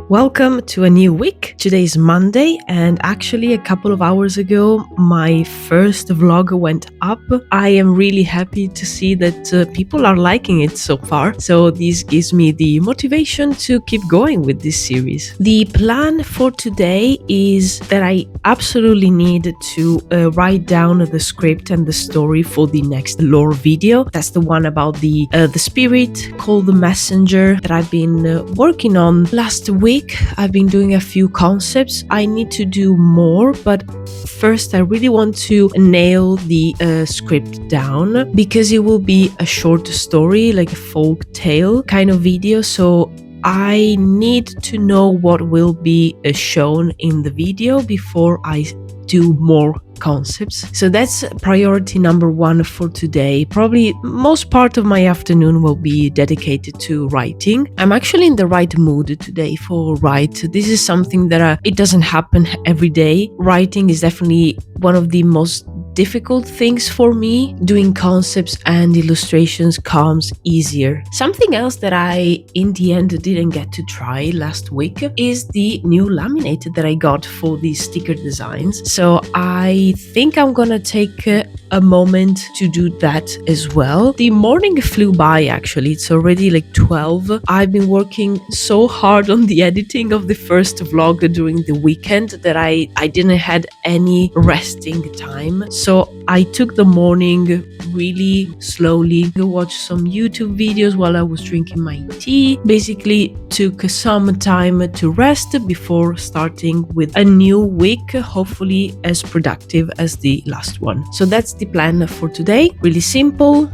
Welcome to a new week. Today is Monday, and actually a couple of hours ago my first vlog went up. I am really happy to see that people are liking it so far, so this gives me the motivation to keep going with this series. The plan for today is that I absolutely need to write down the script and the story for the next lore video. That's the one about the spirit called the messenger that I've been working on last week. I've been doing a few concepts. I need to do more, but first I really want to nail the script down because it will be a short story, like a folk tale kind of video. So I need to know what will be shown in the video before I do more concepts. So that's priority number one for today. Probably most part of my afternoon will be dedicated to writing. I'm actually in the right mood today for write. This is something that it doesn't happen every day. Writing is definitely one of the most difficult things for me. Doing concepts and illustrations comes easier. Something else that I in the end didn't get to try last week is the new laminate that I got for the sticker designs. So I think I'm gonna take a moment to do that as well. The morning flew by actually. It's already like 12. I've been working so hard on the editing of the first vlog during the weekend that I didn't had any resting time. So I took the morning really slowly to watch some YouTube videos while I was drinking my tea. Basically took some time to rest before starting with a new week, hopefully as productive as the last one. So that's the plan for today. Really simple,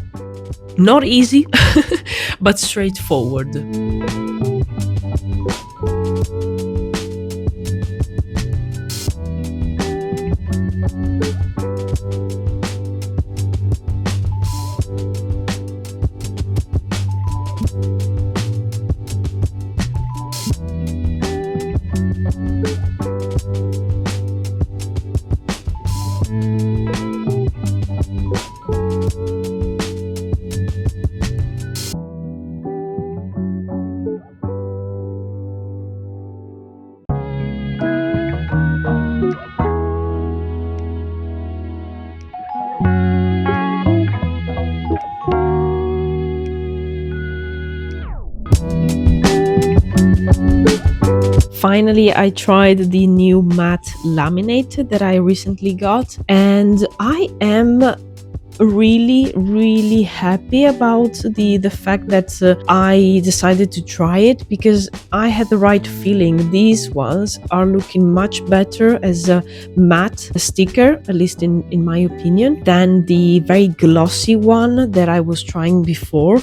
not easy, but straightforward. Finally, I tried the new matte laminate that I recently got, and I am really happy about the fact that I decided to try it, because I had the right feeling. These ones are looking much better as a matte sticker, at least in my opinion, than the very glossy one that I was trying before.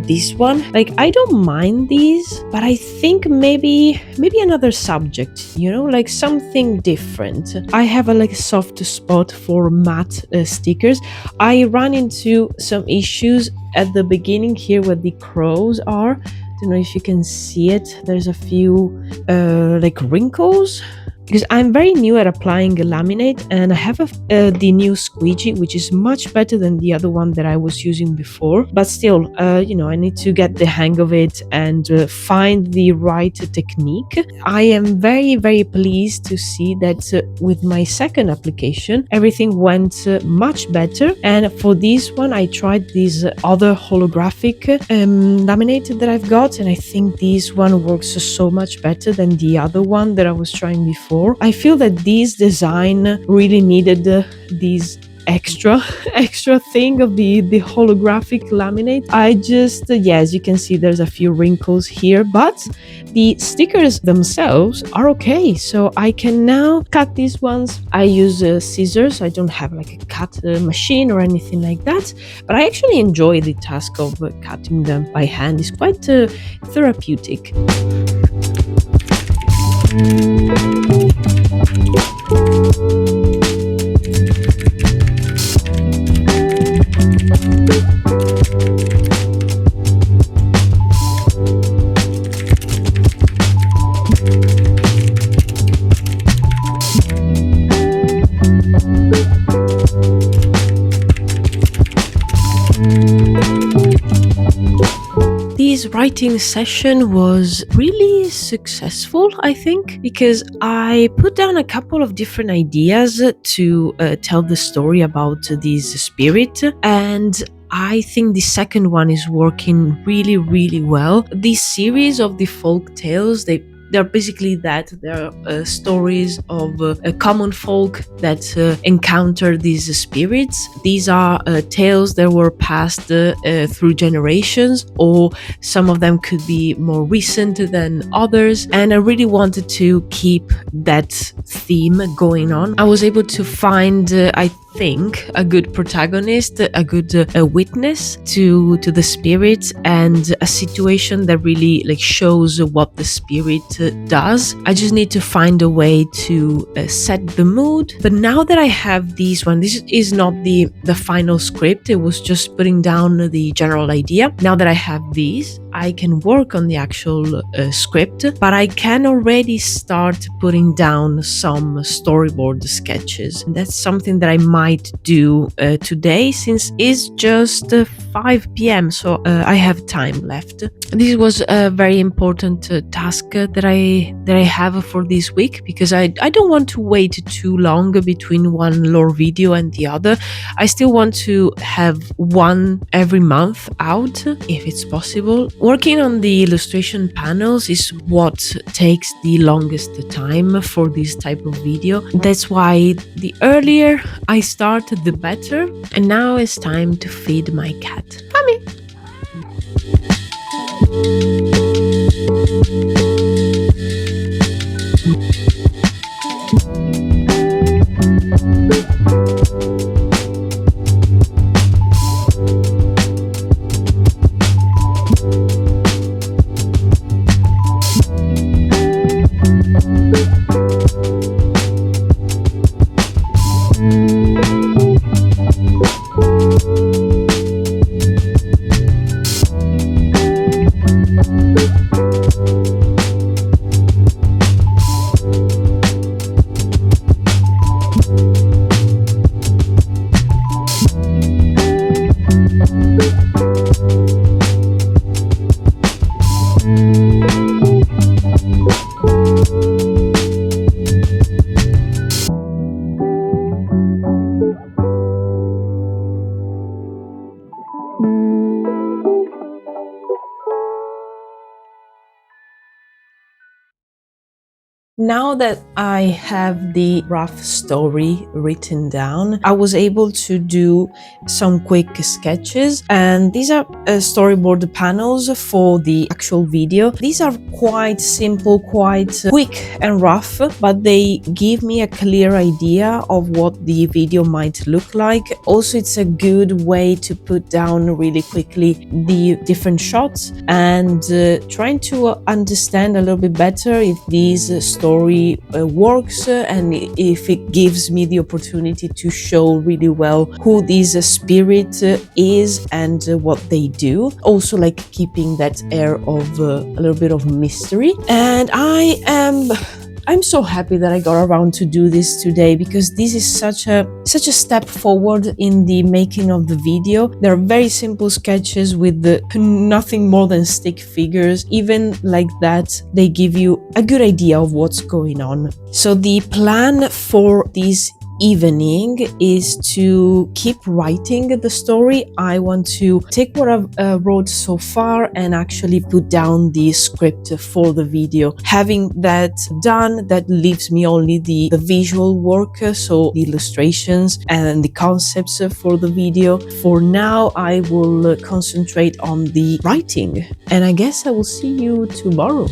This one, like, I don't mind these, but I think maybe another subject, like something different. I have a soft spot for matte stickers. I ran into some issues at the beginning here where the crows are. Don't know if you can see it. There's a few wrinkles, because I'm very new at applying a laminate, and I have the new squeegee, which is much better than the other one that I was using before. But still, I need to get the hang of it and find the right technique. I am very pleased to see that with my second application, everything went much better. And for this one, I tried this other holographic laminate that I've got, and I think this one works so much better than the other one that I was trying before. I feel that this design really needed this extra thing of the holographic laminate. I just as you can see, there's a few wrinkles here, but the stickers themselves are okay. So I can now cut these ones. I use scissors. I don't have like a cut machine or anything like that, but I actually enjoy the task of cutting them by hand. It's quite therapeutic. Today's writing session was really successful, I think, because I put down a couple of different ideas to tell the story about this spirit, and I think the second one is working really, really well. This series of the folk tales, they're basically that. They're stories of common folk that encounter these spirits. These are tales that were passed through generations, or some of them could be more recent than others. And I really wanted to keep that theme going on. I was able to find, I think, a good protagonist, a good witness to the spirit, and a situation that really shows what the spirit does. I just need to find a way to set the mood. But now that I have this is not the final script. It was just putting down the general idea. Now that I have these, I can work on the actual script, but I can already start putting down some storyboard sketches. And that's something that I might do today, since it's just 5 p.m. so I have time left. This was a very important task that I have for this week, because I don't want to wait too long between one lore video and the other. I still want to have one every month out, if it's possible. Working on the illustration panels is what takes the longest time for this type of video. That's why the earlier I start, the better. And now it's time to feed my cat. Mommy! Now that I have the rough story written down, I was able to do some quick sketches, and these are storyboard panels for the actual video. These are quite simple, quite quick and rough, but they give me a clear idea of what the video might look like. Also, it's a good way to put down really quickly the different shots and trying to understand a little bit better if these story works and if it gives me the opportunity to show really well who this spirit is and what they do. Also, keeping that air of a little bit of mystery. And I'm so happy that I got around to do this today, because this is such a step forward in the making of the video. They're very simple sketches with nothing more than stick figures. Even like that, they give you a good idea of what's going on. So the plan for this evening is to keep writing the story. I want to take what I've wrote so far and actually put down the script for the video. Having that done, that leaves me only the visual work, so the illustrations and the concepts for the video. For now, I will concentrate on the writing, and I guess I will see you tomorrow.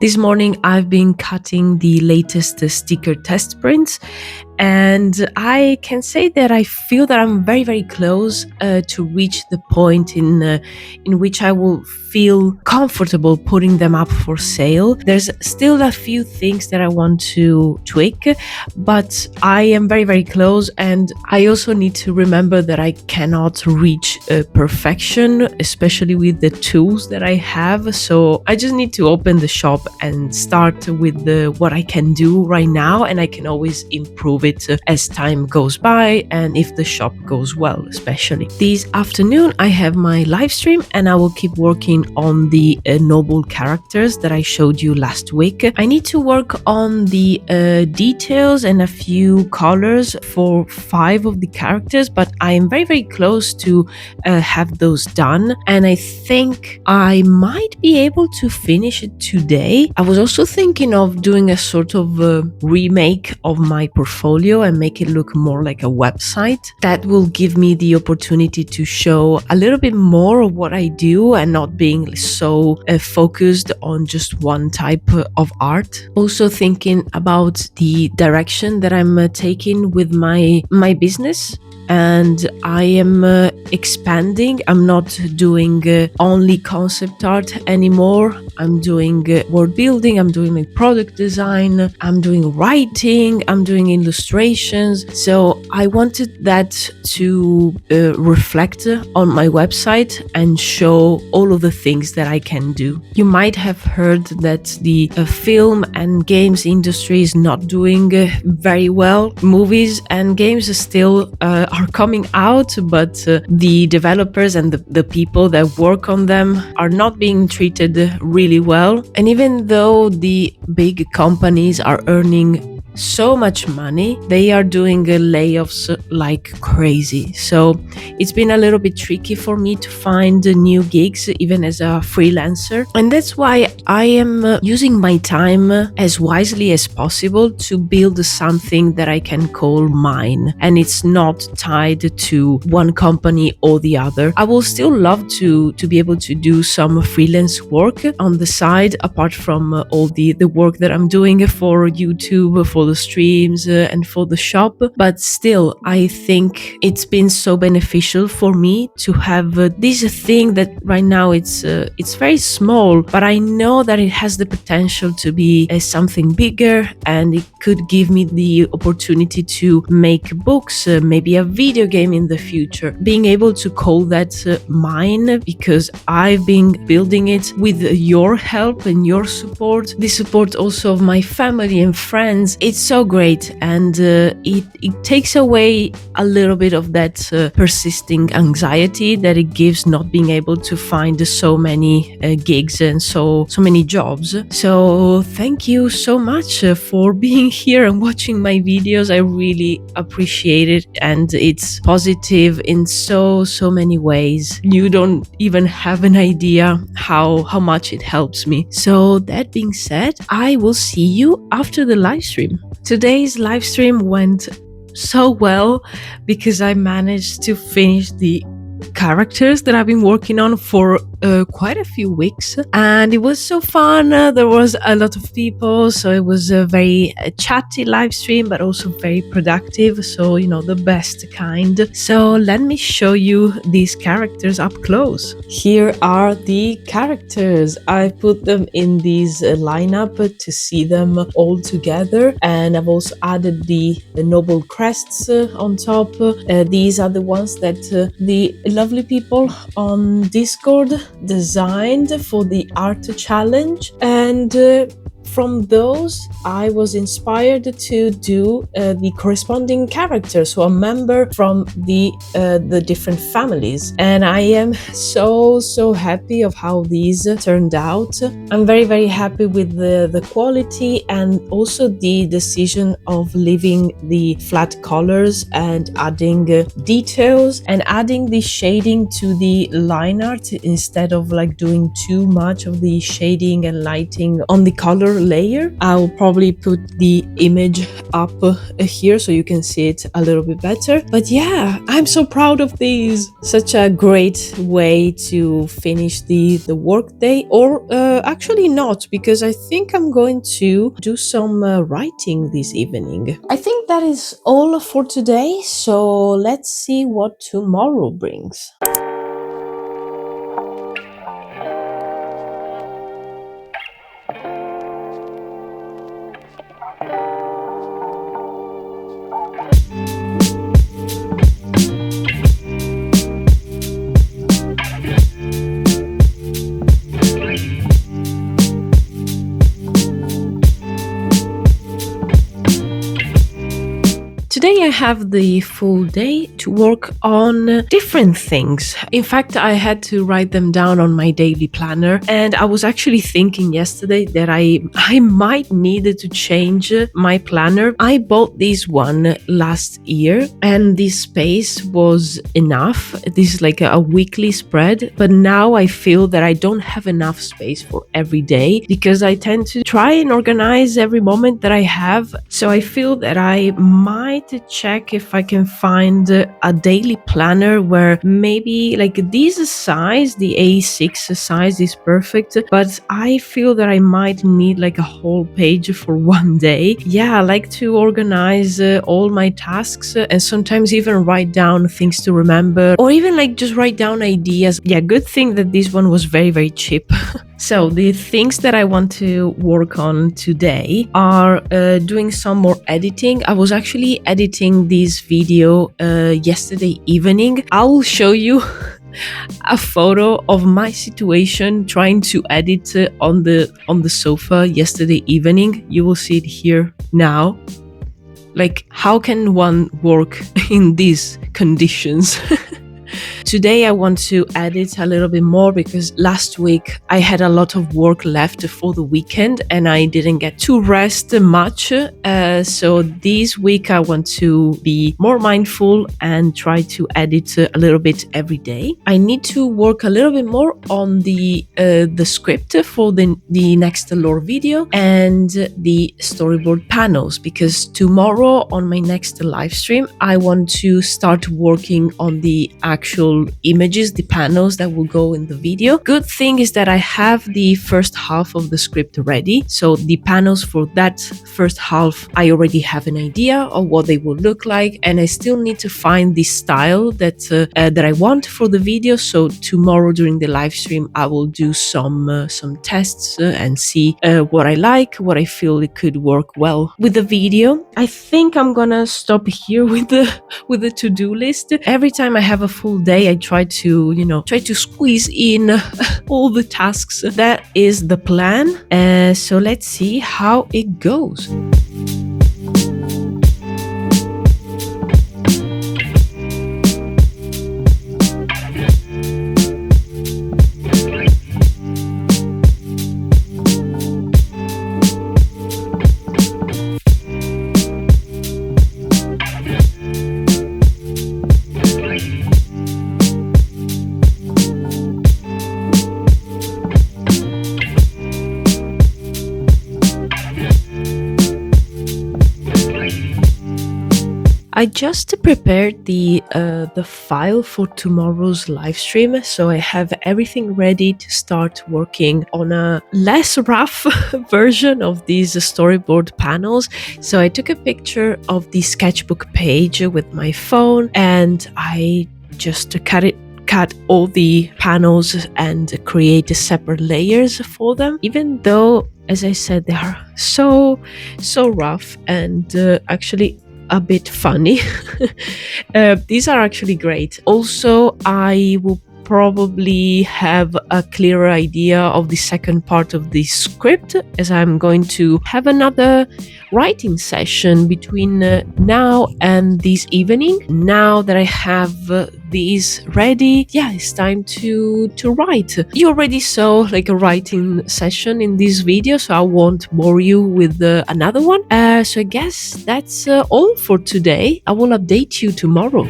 This morning I've been cutting the latest sticker test prints, and I can say that I feel that I'm very, very close to reach the point in which I will feel comfortable putting them up for sale. There's still a few things that I want to tweak, but I am very, very close, and I also need to remember that I cannot reach perfection, especially with the tools that I have. So I just need to open the shop and start with what I can do right now, and I can always improve it as time goes by and if the shop goes well, especially. This afternoon I have my live stream, and I will keep working on the noble characters that I showed you last week. I need to work on the details and a few colors for 5 of the characters, but I am very, very close to have those done, and I think I might be able to finish it today. I was also thinking of doing a sort of remake of my portfolio and make it look more like a website. That will give me the opportunity to show a little bit more of what I do and not being so focused on just one type of art. Also thinking about the direction that I'm taking with my business, and I am expanding. I'm not doing only concept art anymore. I'm doing world building, I'm doing like product design, I'm doing writing, I'm doing illustrations. So I wanted that to reflect on my website and show all of the things that I can do. You might have heard that the film and games industry is not doing very well. Movies and games still are coming out, but the developers and the people that work on them are not being treated really well. And even though the big companies are earning so much money, they are doing layoffs like crazy. So it's been a little bit tricky for me to find new gigs, even as a freelancer. And that's why I am using my time as wisely as possible to build something that I can call mine. And it's not tied to one company or the other. I will still love to be able to do some freelance work on the side, apart from all the work that I'm doing for YouTube, for the streams and for the shop. But still, I think it's been so beneficial for me to have this thing that right now it's very small, but I know that it has the potential to be something bigger, and it could give me the opportunity to make books, maybe a video game in the future. Being able to call that mine, because I've been building it with your help and your support, the support also of my family and friends. It's so great, and it takes away a little bit of that persisting anxiety that it gives not being able to find so many gigs and so many jobs. So thank you so much for being here and watching my videos. I really appreciate it, and it's positive in so many ways. You don't even have an idea how much it helps me. So that being said, I will see you after the live stream. Today's live stream went so well because I managed to finish the characters that I've been working on for quite a few weeks, and it was so fun. There was a lot of people, so it was a very chatty live stream, but also very productive, so the best kind. So let me show you these characters up close. Here are the characters. I put them in this lineup to see them all together, and I've also added the noble crests on top. These are the ones that the lovely people on Discord designed for the art challenge, and from those I was inspired to do the corresponding characters, so a member from the different families, and I am so happy of how these turned out. I'm very happy with the quality, and also the decision of leaving the flat colors and adding details and adding the shading to the line art instead of like doing too much of the shading and lighting on the color second layer. I'll probably put the image up here so you can see it a little bit better. But yeah, I'm so proud of these. Such a great way to finish the work day, or actually not, because I think I'm going to do some writing this evening. I think that is all for today, so let's see what tomorrow brings. Today I have the full day to work on different things. In fact, I had to write them down on my daily planner, and I was actually thinking yesterday that I might need to change my planner. I bought this one last year and this space was enough. This is like a weekly spread, but now I feel that I don't have enough space for every day because I tend to try and organize every moment that I have. So I feel that I might check if I can find a daily planner where maybe like this size, the A6 size is perfect, but I feel that I might need like a whole page for one day. Yeah, I like to organize all my tasks and sometimes even write down things to remember, or even like just write down ideas. Yeah, good thing that this one was very, very cheap. So the things that I want to work on today are doing some more editing. I was actually editing this video yesterday evening. I will show you a photo of my situation trying to edit on the sofa yesterday evening. You will see it here now. Like, how can one work in these conditions? Today I want to edit a little bit more because last week I had a lot of work left for the weekend and I didn't get to rest much. So this week I want to be more mindful and try to edit a little bit every day. I need to work a little bit more on the script for the next lore video and the storyboard panels, because tomorrow on my next live stream I want to start working on the actual images, the panels that will go in the video. Good thing is that I have the first half of the script ready, so the panels for that first half I already have an idea of what they will look like, and I still need to find the style that I want for the video. So tomorrow during the live stream I will do some tests and see what I like, what I feel it could work well with the video. I think I'm gonna stop here with the to-do list. Every time I have a full day I try to squeeze in all the tasks. That is the plan. So let's see how it goes. I just prepared the file for tomorrow's live stream, so I have everything ready to start working on a less rough version of these storyboard panels. So I took a picture of the sketchbook page with my phone and I just cut all the panels and create separate layers for them, even though, as I said, they are so rough and actually a bit funny. These are actually great. Also, I will probably have a clearer idea of the second part of the script, as I'm going to have another writing session between now and this evening. Now that I have these ready, yeah, it's time to write. You already saw like a writing session in this video, so I won't bore you with another one. So I guess that's all for today. I will update you tomorrow.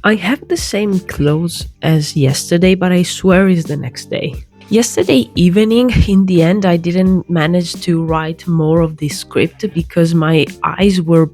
I have the same clothes as yesterday, but I swear it's the next day. Yesterday evening, in the end, I didn't manage to write more of the script because my eyes were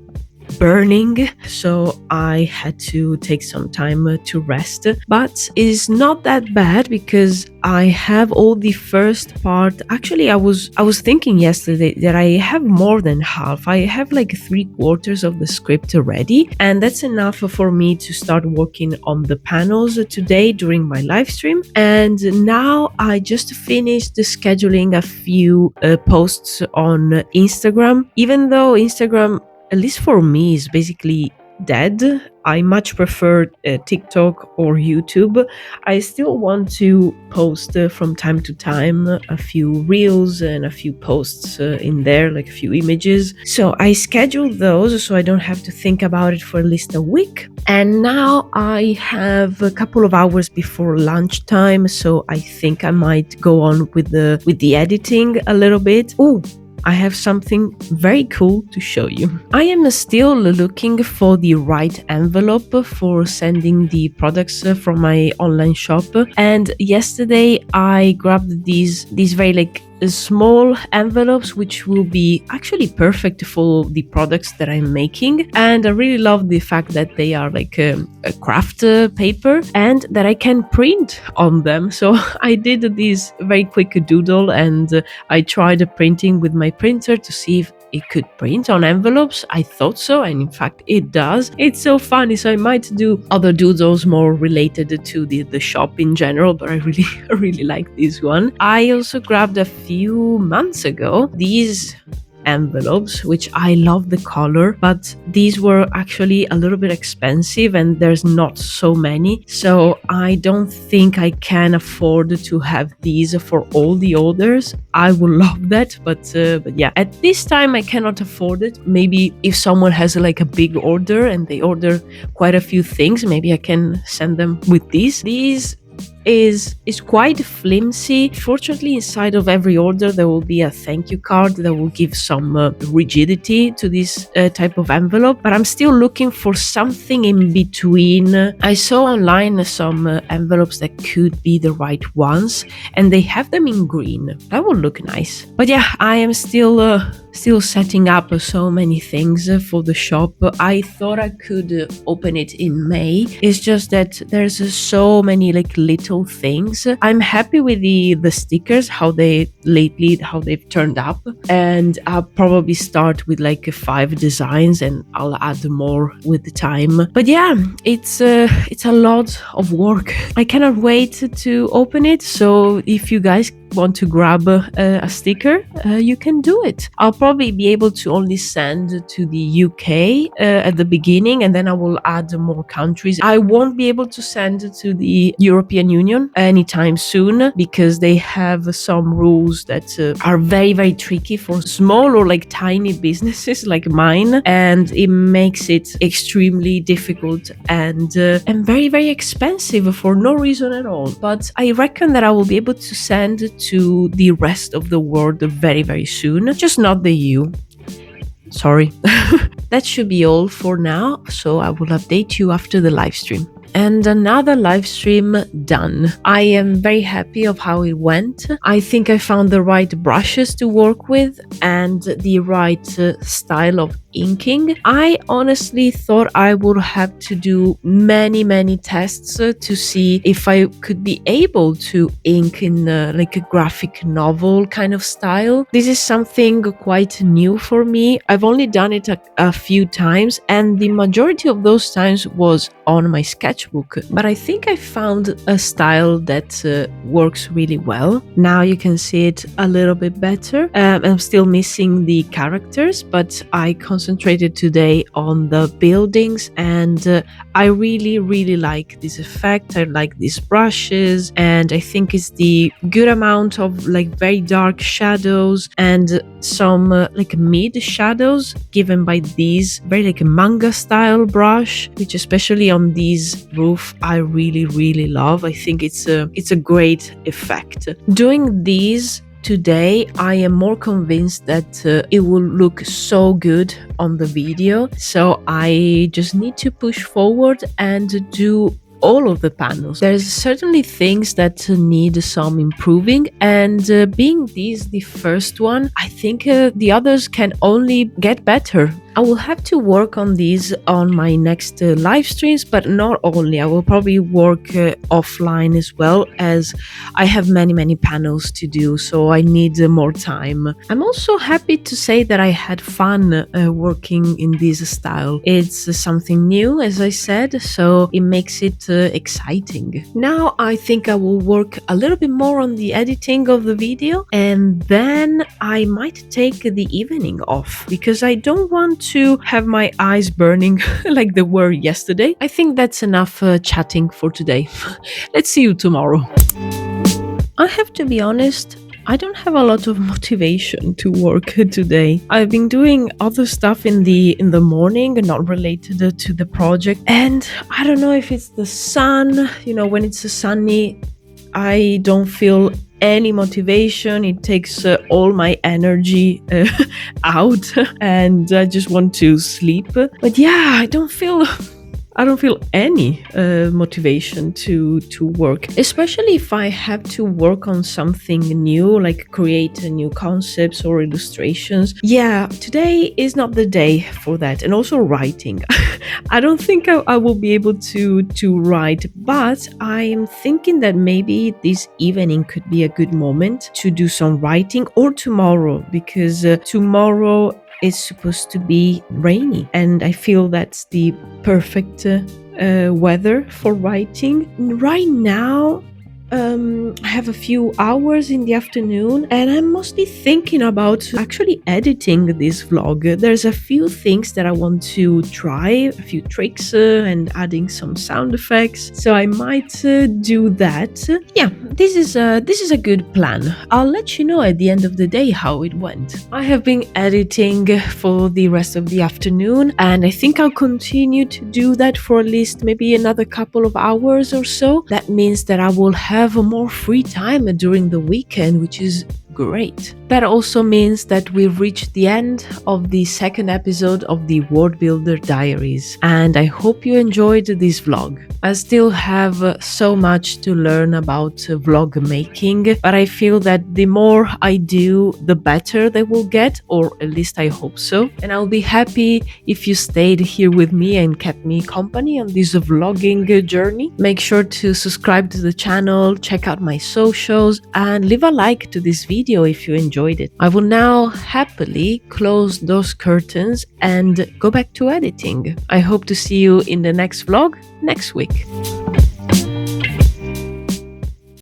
burning, so I had to take some time to rest. But it's not that bad because I have all the first part. Actually, I was thinking yesterday that I have more than half. I have like 3/4 of the script ready, and that's enough for me to start working on the panels today during my live stream. And now I just finished scheduling a few posts on Instagram, even though Instagram, at least for me, is basically dead. I much prefer TikTok or YouTube. I still want to post from time to time a few reels and a few posts in there, like a few images. So I schedule those so I don't have to think about it for at least a week. And now I have a couple of hours before lunchtime, so I think I might go on with the editing a little bit. Oh, I have something very cool to show you. I am still looking for the right envelope for sending the products from my online shop. And yesterday I grabbed these very small envelopes, which will be actually perfect for the products that I'm making. And I really love the fact that they are like a craft paper and that I can print on them. So I did this very quick doodle and I tried printing with my printer to see if it could print on envelopes. I thought so, and in fact it does. It's so funny, so I might do other doodles more related to the shop in general, but I really like this one. I also grabbed a few months ago these envelopes, which I love the color, but these were actually a little bit expensive and there's not so many, so I don't think I can afford to have these for all the orders. I would love that, but yeah, at this time I cannot afford it. Maybe if someone has like a big order and they order quite a few things, maybe I can send them with these. These is quite flimsy. Fortunately, inside of every order there will be a thank you card that will give some rigidity to this type of envelope, but I'm still looking for something in between. I saw online some envelopes that could be the right ones, and they have them in green. That would look nice. But yeah, I am still setting up so many things for the shop. I thought I could open it in May. It's just that there's so many like little things. I'm happy with the stickers, how they've turned up, and I'll probably start with like 5 designs and I'll add more with the time. But yeah, it's a lot of work. I cannot wait to open it, so if you guys want to grab a sticker, you can do it. I'll probably be able to only send to the UK at the beginning, and then I will add more countries. I won't be able to send to the European Union anytime soon because they have some rules that are very tricky for small or like tiny businesses like mine, and it makes it extremely difficult and very expensive for no reason at all. But I reckon that I will be able to send to the rest of the world very soon, just not the EU. Sorry. That should be all for now, so I will update you after the live stream. And another live stream done. I am very happy of how it went. I think I found the right brushes to work with and the right style of inking. I honestly thought I would have to do many tests to see if I could be able to ink in like a graphic novel kind of style. This is something quite new for me. I've only done it a few times, and the majority of those times was on my sketchbook, but I think I found a style that works really well. Now you can see it a little bit better. I'm still missing the characters, but I concentrated today on the buildings, and I really like this effect. I like these brushes, and I think it's the good amount of like very dark shadows and some like mid shadows given by these very like manga style brush, which especially on these roof I really love. I think it's a great effect. Doing these today, I am more convinced that it will look so good on the video, so I just need to push forward and do all of the panels. There's certainly things that need some improving, and being this the first one, I think the others can only get better. I will have to work on these on my next live streams, but not only. I will probably work offline as well, as I have many panels to do, so I need more time. I'm also happy to say that I had fun working in this style. It's something new, as I said, so it makes it exciting. Now I think I will work a little bit more on the editing of the video, and then I might take the evening off, because I don't want to have my eyes burning like they were yesterday. I think that's enough chatting for today. Let's see you tomorrow. I have to be honest, I don't have a lot of motivation to work today. I've been doing other stuff in the morning, not related to the project, and I don't know if it's the sun. When it's sunny, I don't feel any motivation. It takes all my energy out, and I just want to sleep. But yeah, I don't feel any motivation to work, especially if I have to work on something new, like create new concepts or illustrations. Yeah, today is not the day for that. And also writing. I don't think I will be able to write, but I am thinking that maybe this evening could be a good moment to do some writing, or tomorrow, because tomorrow is supposed to be rainy, and I feel that's the perfect weather for writing. Right now, I have a few hours in the afternoon, and I'm mostly thinking about actually editing this vlog. There's a few things that I want to try, a few tricks, and adding some sound effects. So I might do that. Yeah, this is a good plan. I'll let you know at the end of the day how it went. I have been editing for the rest of the afternoon, and I think I'll continue to do that for at least maybe another couple of hours or so. That means that I will have more free time during the weekend, which is great. That also means that we've reached the end of the second episode of the Worldbuilder Diaries, and I hope you enjoyed this vlog. I still have so much to learn about vlog making, but I feel that the more I do, the better they will get, or at least I hope so. And I'll be happy if you stayed here with me and kept me company on this vlogging journey. Make sure to subscribe to the channel, check out my socials, and leave a like to this video if you enjoyed it. I will now happily close those curtains and go back to editing. I hope to see you in the next vlog next week.